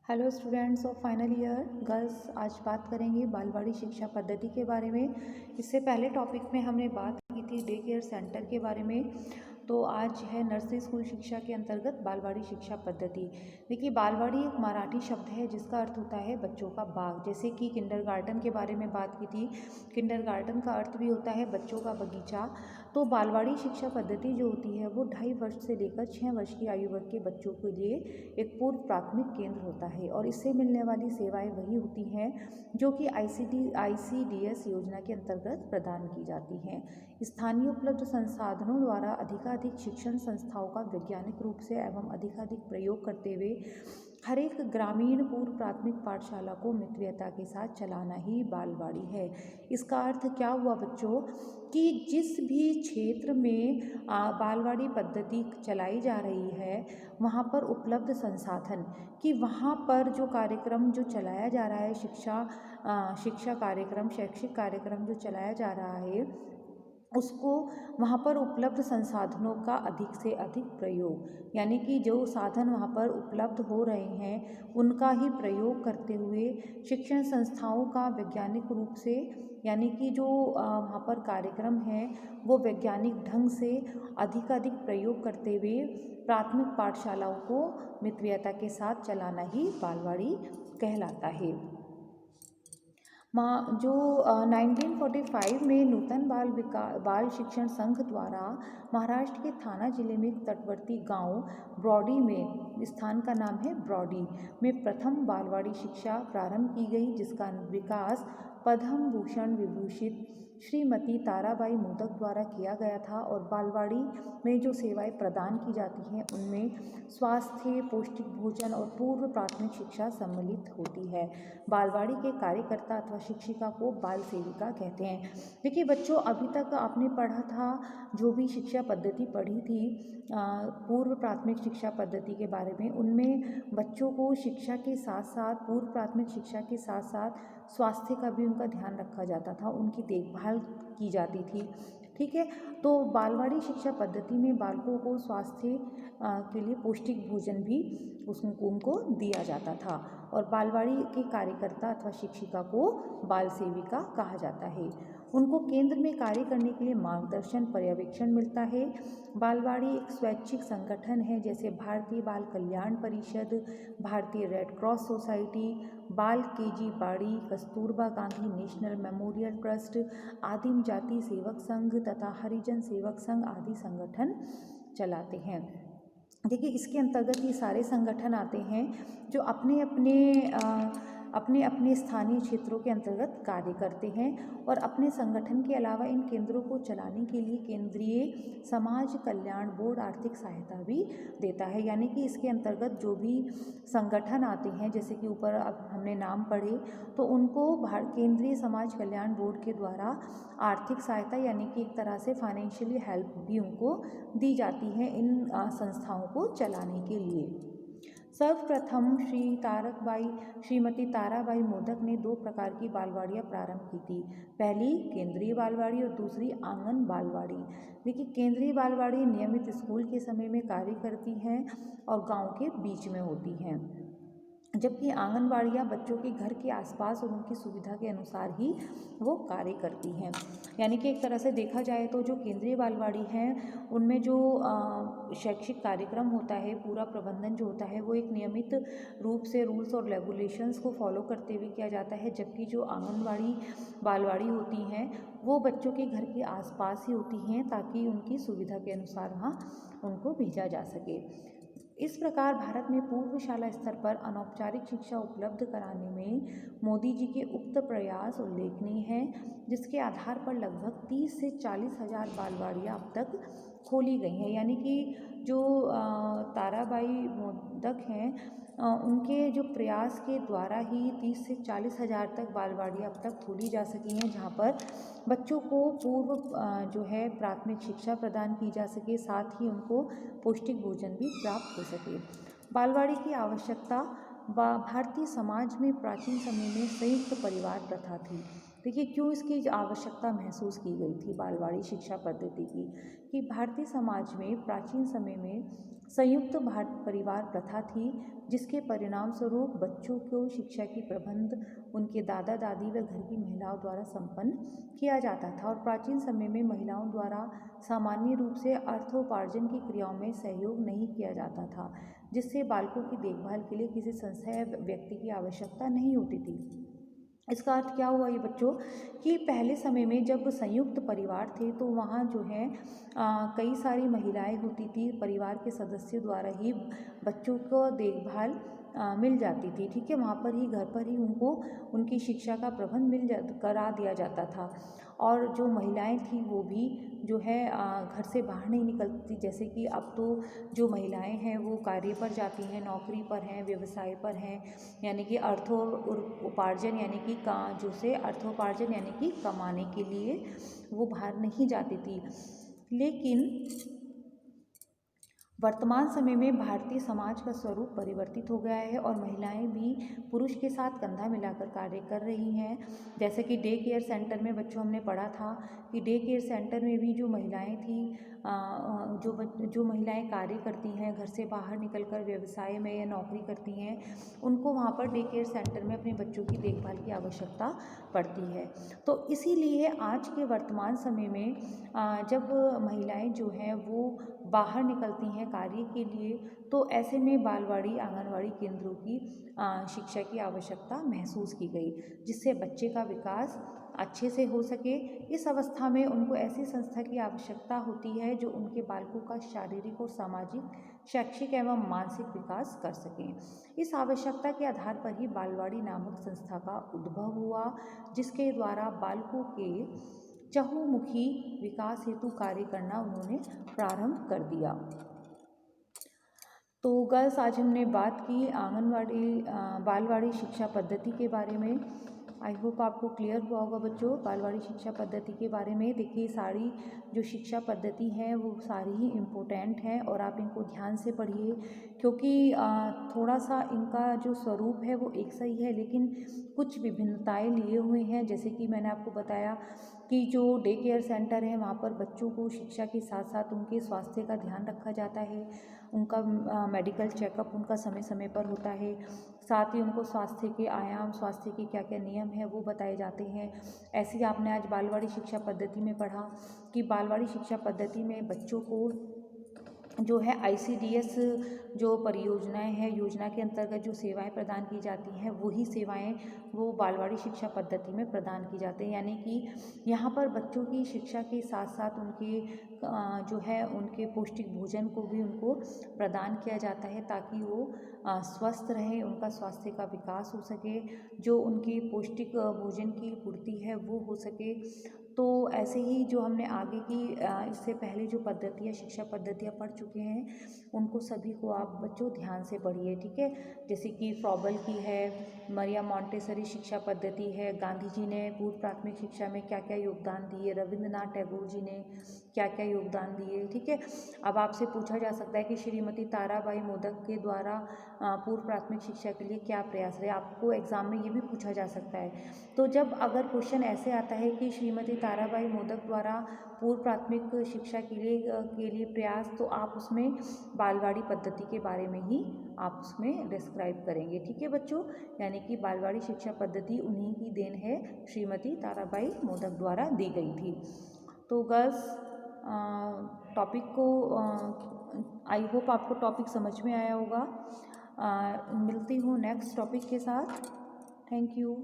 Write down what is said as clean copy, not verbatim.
Hello students of final year girls, आज बात करेंगे बालवाड़ी शिक्षा पद्धति के बारे में। इससे पहले टॉपिक में हमने बात की थी डे केयर सेंटर के बारे में। तो आज है नर्सरी स्कूल शिक्षा के अंतर्गत बालवाड़ी शिक्षा पद्धति। देखिए, बालवाड़ी एक मराठी शब्द है जिसका अर्थ होता है बच्चों का बाग। जैसे कि किंडरगार्टन के बारे में बात की थी, किंडरगार्टन का अर्थ भी होता है बच्चों का बगीचा। तो बालवाड़ी शिक्षा पद्धति जो होती है वो 2.5 वर्ष से लेकर 6 वर्ष की आयु वर्ग के बच्चों के लिए एक पूर्व प्राथमिक केंद्र होता है और इससे मिलने वाली सेवाएं वही होती हैं जो कि ICDS योजना के अंतर्गत प्रदान की जाती हैं। स्थानीय उपलब्ध संसाधनों द्वारा अधिकाधिक शिक्षण संस्थाओं का वैज्ञानिक रूप से एवं अधिकाधिक प्रयोग करते हुए हर एक ग्रामीण पूर्व प्राथमिक पाठशाला को मितव्ययता के साथ चलाना ही बालवाड़ी है। इसका अर्थ क्या हुआ बच्चों कि जिस भी क्षेत्र में बालवाड़ी पद्धति चलाई जा रही है वहाँ पर उपलब्ध संसाधन कि वहाँ पर जो कार्यक्रम जो चलाया जा रहा है शिक्षा कार्यक्रम, शैक्षिक कार्यक्रम जो चलाया जा रहा है उसको वहाँ पर उपलब्ध संसाधनों का अधिक से अधिक प्रयोग, यानी कि जो साधन वहाँ पर उपलब्ध हो रहे हैं उनका ही प्रयोग करते हुए शिक्षण संस्थाओं का वैज्ञानिक रूप से, यानी कि जो वहाँ पर कार्यक्रम है वो वैज्ञानिक ढंग से अधिकाधिक प्रयोग करते हुए प्राथमिक पाठशालाओं को मितव्ययता के साथ चलाना ही बालवाड़ी कहलाता है। जो 1945 में नूतन बाल शिक्षण संघ द्वारा महाराष्ट्र के थाना जिले में एक तटवर्ती गांव ब्रॉडी में, स्थान का नाम है ब्रॉडी, में प्रथम बालवाड़ी शिक्षा प्रारंभ की गई, जिसका विकास पद्म भूषण विभूषित श्रीमती ताराबाई मोदक द्वारा किया गया था। और बालवाड़ी में जो सेवाएं प्रदान की जाती हैं उनमें स्वास्थ्य, पौष्टिक भोजन और पूर्व प्राथमिक शिक्षा सम्मिलित होती है। बालवाड़ी के कार्यकर्ता अथवा शिक्षिका को बाल सेविका कहते हैं। देखिए बच्चों, अभी तक आपने पढ़ा था, जो भी शिक्षा पद्धति पढ़ी थी पूर्व प्राथमिक शिक्षा पद्धति के बारे में, उनमें बच्चों को शिक्षा के साथ साथ, पूर्व प्राथमिक शिक्षा के साथ साथ स्वास्थ्य का भी उनका ध्यान रखा जाता था, उनकी देखभाल की जाती थी। ठीक है, तो बालवाड़ी शिक्षा पद्धति में बालकों को स्वास्थ्य के लिए पौष्टिक भोजन भी उनको दिया जाता था। और बालवाड़ी के कार्यकर्ता अथवा शिक्षिका को बाल सेविका कहा जाता है। उनको केंद्र में कार्य करने के लिए मार्गदर्शन, पर्यवेक्षण मिलता है। बालवाड़ी एक स्वैच्छिक संगठन है, जैसे भारतीय बाल कल्याण परिषद, भारतीय रेड क्रॉस सोसाइटी, बाल केजी बाड़ी, Kasturba Gandhi national memorial trust, आदिम जाति सेवक संघ तथा हरिजन सेवक संघ आदि संगठन चलाते हैं। देखिए, इसके अंतर्गत ये सारे संगठन आते हैं जो अपने अपने स्थानीय क्षेत्रों के अंतर्गत कार्य करते हैं। और अपने संगठन के अलावा इन केंद्रों को चलाने के लिए केंद्रीय समाज कल्याण बोर्ड आर्थिक सहायता भी देता है। यानी कि इसके अंतर्गत जो भी संगठन आते हैं, जैसे कि ऊपर अब हमने नाम पढ़े, तो उनको केंद्रीय समाज कल्याण बोर्ड के द्वारा आर्थिक सहायता, यानी कि एक तरह से फाइनेंशियली हेल्प भी उनको दी जाती है इन संस्थाओं को चलाने के लिए। सर्वप्रथम श्रीमती ताराबाई मोदक ने 2 प्रकार की बालवाड़ियाँ प्रारंभ की थी। पहली केंद्रीय बालवाड़ी और दूसरी आंगन बालवाड़ी। देखिए, केंद्रीय बालवाड़ी नियमित स्कूल के समय में कार्य करती हैं और गांव के बीच में होती हैं, जबकि आंगनबाड़ियाँ बच्चों के घर के आसपास और उनकी सुविधा के अनुसार ही वो कार्य करती हैं। यानी कि एक तरह से देखा जाए तो जो केंद्रीय बालवाड़ी हैं उनमें जो शैक्षिक कार्यक्रम होता है, पूरा प्रबंधन जो होता है वो एक नियमित रूप से रूल्स और रेगुलेशंस को फॉलो करते हुए किया जाता है, जबकि जो आंगनबाड़ी बालवाड़ी होती हैं वो बच्चों के घर के आसपास ही होती हैं ताकि उनकी सुविधा के अनुसार वहाँ उनको भेजा जा सके। इस प्रकार भारत में पूर्व शाला स्तर पर अनौपचारिक शिक्षा उपलब्ध कराने में मोदी जी के उक्त प्रयास उल्लेखनीय हैं, जिसके आधार पर लगभग 30 से 40 हज़ार बालवाड़ियाँ अब तक खोली गई हैं। यानी कि जो ताराबाई मोदक हैं उनके जो प्रयास के द्वारा ही 30 से 40 हज़ार तक बालवाड़ियाँ अब तक खोली जा सकी हैं, जहाँ पर बच्चों को पूर्व जो है प्राथमिक शिक्षा प्रदान की जा सके, साथ ही उनको पौष्टिक भोजन भी प्राप्त हो सके। बालवाड़ी की आवश्यकता भारतीय समाज में प्राचीन समय में संयुक्त परिवार प्रथा थी। देखिए क्यों इसकी आवश्यकता महसूस की गई थी बालवाड़ी शिक्षा पद्धति की, कि भारतीय समाज में प्राचीन समय में संयुक्त परिवार प्रथा थी, जिसके परिणाम स्वरूप बच्चों को शिक्षा की प्रबंध उनके दादा दादी व घर की महिलाओं द्वारा संपन्न किया जाता था। और प्राचीन समय में महिलाओं द्वारा सामान्य रूप से अर्थोपार्जन की क्रियाओं में सहयोग नहीं किया जाता था, जिससे बालकों की देखभाल के लिए किसी संस्था या व्यक्ति की आवश्यकता नहीं होती थी। इसका अर्थ क्या हुआ ये बच्चों, कि पहले समय में जब संयुक्त परिवार थे तो वहाँ जो है कई सारी महिलाएं होती थी, परिवार के सदस्यों द्वारा ही बच्चों को देखभाल मिल जाती थी। ठीक है, वहाँ पर ही घर पर ही उनको उनकी शिक्षा का प्रबंध करा दिया जाता था। और जो महिलाएं थी वो भी जो है घर से बाहर नहीं निकलती थी। जैसे कि अब तो जो महिलाएं हैं वो कार्य पर जाती हैं, नौकरी पर हैं, व्यवसाय पर हैं, यानी कि उपार्जन यानी कि जो से अर्थोपार्जन यानी कि कमाने के लिए वो बाहर नहीं जाती थी। लेकिन वर्तमान समय में भारतीय समाज का स्वरूप परिवर्तित हो गया है और महिलाएं भी पुरुष के साथ कंधा मिलाकर कार्य कर रही हैं। जैसे कि डे केयर सेंटर में बच्चों हमने पढ़ा था कि डे केयर सेंटर में भी जो महिलाएं थी, जो महिलाएं कार्य करती हैं, घर से बाहर निकलकर व्यवसाय में या नौकरी करती हैं, उनको वहाँ पर डे केयर सेंटर में अपने बच्चों की देखभाल की आवश्यकता पड़ती है। तो इसीलिए आज के वर्तमान समय में जब महिलाएं जो हैं वो बाहर निकलती हैं कार्य के लिए, तो ऐसे में बालवाड़ी आंगनवाड़ी केंद्रों की शिक्षा की आवश्यकता महसूस की गई, जिससे बच्चे का विकास अच्छे से हो सके। इस अवस्था में उनको ऐसी संस्था की आवश्यकता होती है जो उनके बालकों का शारीरिक और सामाजिक, शैक्षिक एवं मानसिक विकास कर सकें। इस आवश्यकता के आधार पर ही बालवाड़ी नामक संस्था का उद्भव हुआ, जिसके द्वारा बालकों के चहुमुखी विकास हेतु कार्य करना उन्होंने प्रारंभ कर दिया। तो गर्ल्स, आज हमने बात की आंगनवाड़ी बालवाड़ी शिक्षा पद्धति के बारे में। आई होप आपको क्लियर हुआ होगा बच्चों बालवाड़ी शिक्षा पद्धति के बारे में। देखिए सारी जो शिक्षा पद्धति है वो सारी ही इम्पोर्टेंट है और आप इनको ध्यान से पढ़िए, क्योंकि थोड़ा सा इनका जो स्वरूप है वो एक सही है, लेकिन कुछ विभिन्नताएं लिए हुए हैं। जैसे कि मैंने आपको बताया कि जो डे केयर सेंटर है वहाँ पर बच्चों को शिक्षा के साथ साथ उनके स्वास्थ्य का ध्यान रखा जाता है, उनका मेडिकल चेकअप उनका समय समय पर होता है, साथ ही उनको स्वास्थ्य के आयाम, स्वास्थ्य के क्या क्या नियम हैं वो बताए जाते हैं। ऐसे ही आपने आज बालवाड़ी शिक्षा पद्धति में पढ़ा कि बालवाड़ी शिक्षा पद्धति में बच्चों को जो है ICDS जो परियोजनाएं हैं, योजना के अंतर्गत जो सेवाएं प्रदान की जाती हैं वही सेवाएं वो बालवाड़ी शिक्षा पद्धति में प्रदान की जाती हैं। यानी कि यहाँ पर बच्चों की शिक्षा के साथ साथ उनके जो है उनके पौष्टिक भोजन को भी उनको प्रदान किया जाता है, ताकि वो स्वस्थ रहें, उनका स्वास्थ्य का विकास हो सके, जो उनकी पौष्टिक भोजन की पूर्ति है वो हो सके। तो ऐसे ही जो हमने आगे की इससे पहले जो पद्धतियाँ शिक्षा पद्धतियाँ पढ़ चुके हैं उनको सभी को आप बच्चों ध्यान से पढ़िए। ठीक है, जैसे कि फ्रॉबल की है, मरिया मॉन्टेसरी शिक्षा पद्धति है, गांधी जी ने पूर्व प्राथमिक शिक्षा में क्या क्या योगदान दिए, रविंद्रनाथ टैगोर जी ने क्या क्या योगदान दिए। ठीक है, अब आपसे पूछा जा सकता है कि श्रीमती ताराबाई मोदक के द्वारा पूर्व प्राथमिक शिक्षा के लिए क्या प्रयास रहे, आपको एग्जाम में ये भी पूछा जा सकता है। तो जब अगर क्वेश्चन ऐसे आता है कि श्रीमती ताराबाई मोदक द्वारा पूर्व प्राथमिक शिक्षा के लिए प्रयास, तो आप उसमें बालवाड़ी पद्धति के बारे में ही आप उसमें डिस्क्राइब करेंगे। ठीक है बच्चों, यानी कि बालवाड़ी शिक्षा पद्धति उन्हीं की देन है, श्रीमती ताराबाई मोदक द्वारा दी गई थी। तो गर्ल्स, टॉपिक को आई होप आपको टॉपिक समझ में आया होगा। मिलती हूँ नेक्स्ट टॉपिक के साथ। Thank you.